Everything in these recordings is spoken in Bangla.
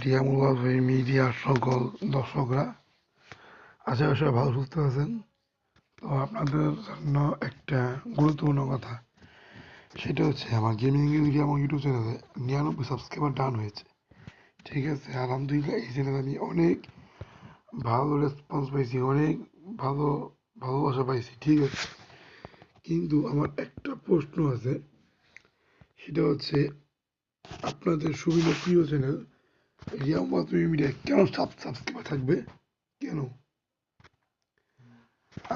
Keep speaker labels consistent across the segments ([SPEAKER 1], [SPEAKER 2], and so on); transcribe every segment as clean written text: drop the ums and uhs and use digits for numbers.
[SPEAKER 1] রিয়ামুল্লাহ মিডিয়ার সকল দর্শকরা, আশা করি সবাই ভালো সুস্থ আছেন। তো আপনাদের জন্য একটা গুরুত্বপূর্ণ কথা, সেটা হচ্ছে আমার গেমিং রিয়া আমার ইউটিউব চ্যানেলে 99 সাবস্ক্রাইবার ডান হয়েছে। ঠিক আছে, আলহামদুলিল্লাহ। এই চ্যানেলে আমি অনেক ভালো রেসপন্স পাইছি, অনেক ভালো ভালোবাসা পাইছি। ঠিক আছে, কিন্তু আমার একটা প্রশ্ন আছে, সেটা হচ্ছে আপনাদের সুবিধা প্রিয় চ্যানেল রিয়া মিডিয়া কেন সাবস্ক্রাইবার থাকবে, কেন?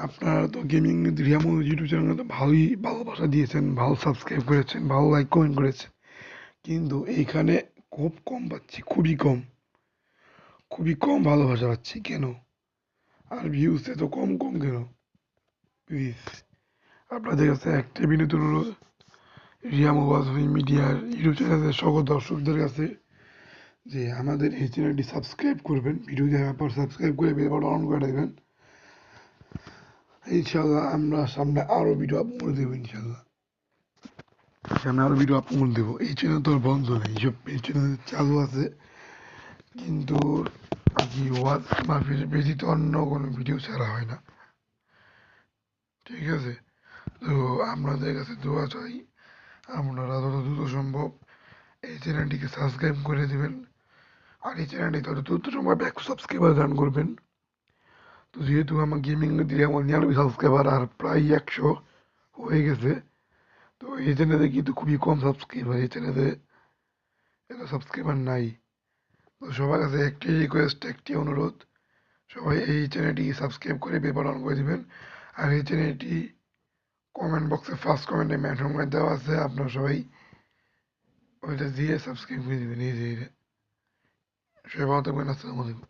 [SPEAKER 1] আপনারা তো গেমিং রিয়ামো ইউটিউব চ্যানেলে তো ভালোই ভালোবাসা দিয়েছেন, ভালো সাবস্ক্রাইব করেছেন, ভালো লাইক কমেন্ট করেছেন, কিন্তু এইখানে খুব কম পাচ্ছি, খুবই কম ভালোবাসা পাচ্ছি কেন? আর ভিউসে তো কম কম কেন? প্লিজ আপনাদের কাছে একটা বিনীত অনুরোধ, রিয়ামো মিডিয়ার ইউটিউব চ্যানেলের সকল দর্শকদের কাছে, যে আমাদের এই চ্যানেলটি সাবস্ক্রাইব করবেন, ভিডিও দেখার পর সাবস্ক্রাইব করে বেল বাটন অন করে দেবেন। ইনশাল্লাহ আমরা সামনে আরও ভিডিও আপলোড করে দেবো। ইনশাল্লাহ সামনে আরও ভিডিও আপলোড দেবো। এই চ্যানেল তো আর বন্ধ নেই, এইসব এই চ্যানেল চালু আছে, কিন্তু আর কি ওয়াচ মাহফিল ব্যতীত অন্য কোনো ভিডিও ছাড়া হয় না। ঠিক আছে, তো আপনাদের কাছে দোয়া চাই, আপনারা যত দ্রুত সম্ভব এই চ্যানেলটিকে সাবস্ক্রাইব করে দেবেন, আর এই চ্যানেলটি তত দ্রুত সম্ভব 100 সাবস্ক্রাইবার দান করবেন। তো যেহেতু আমার গেমিং দিয়ে আমার 99 সাবস্ক্রাইবার আর প্রায় 100 হয়ে গেছে, তো এই চ্যানেলে কিন্তু খুবই কম সাবস্ক্রাইবার, এই চ্যানেলে এত সাবস্ক্রাইবার নাই। তো সবার কাছে একটি রিকোয়েস্ট, একটি অনুরোধ, সবাই এই চ্যানেলটি সাবস্ক্রাইব করে বেল বাটন অন করে দেবেন। আর এই চ্যানেলটি কমেন্ট বক্সে ফার্স্ট কমেন্টে মেনশন করে দেওয়া আছে, আপনারা সবাই ওইটা দিয়ে সাবস্ক্রাইব করে দেবেন। এই যে সবাই ভালো থাকবেন, আসসালামু আলাইকুম।